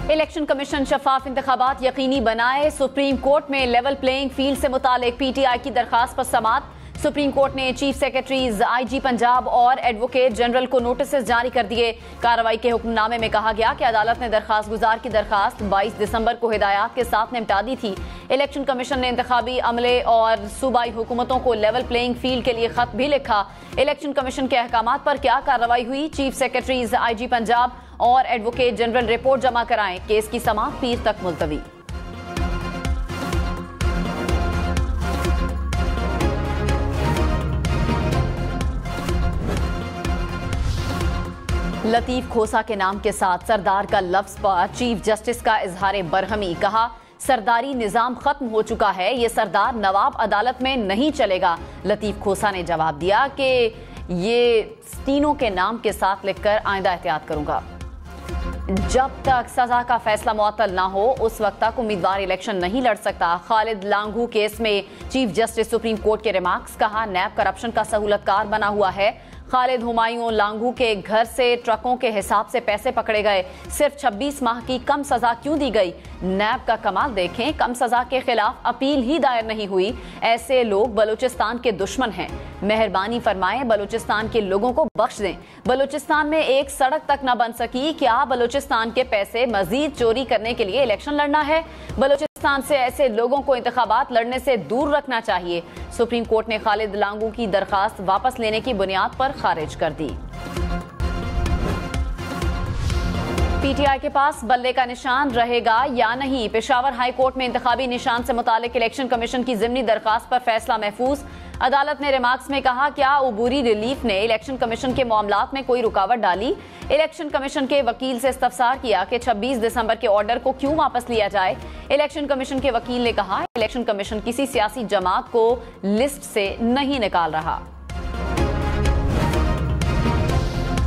Election commission शफाफ इंतखाबात यकीनी बनाए। सुप्रीम कोर्ट में लेवल प्लेइंग फील्ड से मुतालिक पीटीआई की दरखास्त पर समाअत। सुप्रीम कोर्ट ने चीफ सेक्रेटरीज, आईजी पंजाब और एडवोकेट जनरल को नोटिस जारी कर दिए। कार्रवाई के हुक्मनामे में कहा गया कि अदालत ने दरखास्त गुजार की दरखास्त 22 दिसंबर को हिदायत के साथ निपटा दी थी। इलेक्शन कमीशन ने इंतखाबी अमले और सूबाई हुकूमतों को लेवल प्लेइंग फील्ड के लिए खत भी लिखा। इलेक्शन कमीशन के अहकामात पर क्या कार्रवाई हुई? चीफ सेक्रेटरीज, आईजी पंजाब और एडवोकेट जनरल रिपोर्ट जमा कराएं। केस की समाअत पीर तक मुलतवी। लतीफ खोसा के नाम के साथ सरदार का लफ्ज पर चीफ जस्टिस का इजहार बरहमी। कहा, सरदारी निजाम खत्म हो चुका है, ये सरदार नवाब अदालत में नहीं चलेगा। लतीफ खोसा ने जवाब दिया कि ये तीनों के नाम के साथ लिखकर आइंदा एहतियात करूंगा। जब तक सजा का फैसला मुअत्तल ना हो उस वक्त तक उम्मीदवार इलेक्शन नहीं लड़ सकता। खालिद लांगू केस में चीफ जस्टिस सुप्रीम कोर्ट के रिमार्क्स। कहा, नैब करप्शन का सहूलतकार बना हुआ है। खालिद हुमायूं लांगू के घर से ट्रकों के हिसाब से पैसे पकड़े गए। सिर्फ 26 माह की कम सजा क्यों दी गई? नैब का कमाल देखें, कम सजा के खिलाफ अपील ही दायर नहीं हुई। ऐसे लोग बलूचिस्तान के दुश्मन हैं। मेहरबानी फरमाएं, बलूचिस्तान के लोगों को बख्श दें। बलूचिस्तान में एक सड़क तक न बन सकी। क्या बलूचिस्तान के पैसे मजीद चोरी करने के लिए इलेक्शन लड़ना है? बलूचिस्तान से ऐसे लोगों को इंतखाबात लड़ने से दूर रखना चाहिए। सुप्रीम कोर्ट ने खालिद लांगू की दरखास्त वापस लेने की बुनियाद पर खारिज कर दी। पीटीआई के पास बल्ले का निशान रहेगा या नहीं? पेशावर हाई कोर्ट में इंतखाबी निशान से मुतालिक इलेक्शन कमीशन की जिमनी दरखास्त पर फैसला महफूज। अदालत ने रिमार्क्स में कहा, क्या अबूरी रिलीफ ने इलेक्शन कमीशन के मामलात में कोई रुकावट डाली? इलेक्शन कमीशन के वकील से इस्तफसार किया कि 26 दिसंबर के ऑर्डर को क्यों वापस लिया जाए। इलेक्शन कमीशन के वकील ने कहा, इलेक्शन कमीशन किसी सियासी जमात को लिस्ट से नहीं निकाल रहा।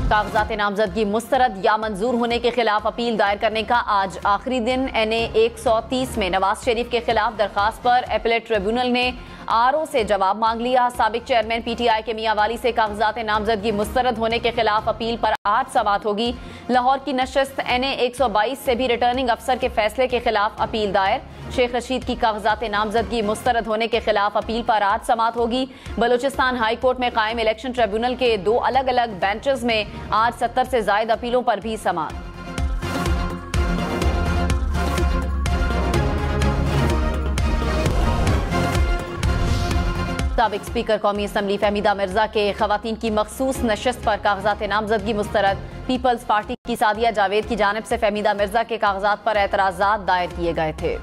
कागजात नामजदगी मुस्तरद या मंजूर होने के खिलाफ अपील दायर करने का आज आखिरी दिन। NA 130 में नवाज शरीफ के खिलाफ दरखास्त पर एपीलेट ट्रिब्यूनल ने RO से जवाब मांग लिया। साबिक चेयरमैन पीटीआई के मियां वाली से कागजात नामजदगी मुस्तरद होने के खिलाफ अपील पर आज समाअत होगी। लाहौर की नशस्त NA 122 से भी रिटर्निंग अफसर के फैसले के खिलाफ अपील दायर। शेख रशीद की कागजात नामजदगी मुस्तरद होने के खिलाफ अपील पर आज समाअत होगी। बलूचिस्तान हाई कोर्ट में कायम इलेक्शन ट्रिब्यूनल के 2 अलग अलग बेंचेस में आज 70 से ज्यादा अपीलों पर भी समाअत। साबिक स्पीकर कौमी असम्बली फहमीदा मिर्जा के खवातीन की मखसूस नशस्त पर कागजात नामजदगी मुस्तरद। पीपल्स पार्टी की सादिया जावेद की जानिब से फहमीदा मिर्जा के कागजात पर एतराजात दायर किए गए थे।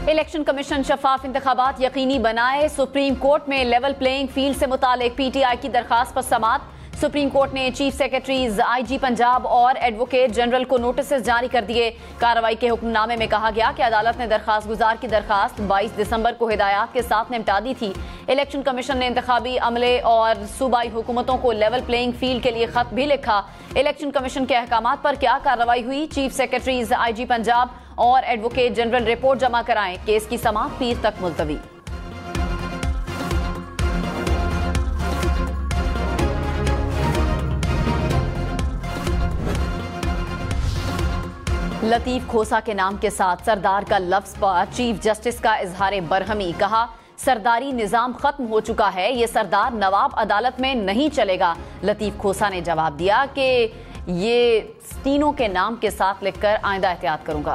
इलेक्शन कमीशन शफाफ इंतखाबात यकीनी बनाए। सुप्रीम कोर्ट में लेवल प्लेइंग फील्ड से मुतालिक पीटीआई की दरखास्त पर समाअत। सुप्रीम कोर्ट ने चीफ सेक्रेटरीज, आईजी पंजाब और एडवोकेट जनरल को नोटिस जारी कर दिए। कार्रवाई के हुक्मनामे में कहा गया कि अदालत ने दरखास्त गुजार की दरखास्त 22 दिसंबर को हिदायत के साथ निपटा दी थी। इलेक्शन कमीशन ने इंतखाबी अमले और सूबाई हुकूमतों को लेवल प्लेइंग फील्ड के लिए खत भी लिखा। इलेक्शन कमीशन के अहकामात पर क्या कार्रवाई हुई? चीफ सेक्रेटरीज, आईजी पंजाब और एडवोकेट जनरल रिपोर्ट जमा कराएं। केस की समाअत पीर तक मुलतवी। लतीफ खोसा के नाम के साथ सरदार का लफ्ज पर चीफ जस्टिस का इजहार बरहमी। कहा, सरदारी निजाम खत्म हो चुका है, ये सरदार नवाब अदालत में नहीं चलेगा। लतीफ खोसा ने जवाब दिया कि ये तीनों के नाम के साथ लिखकर आइंदा एहतियात करूंगा।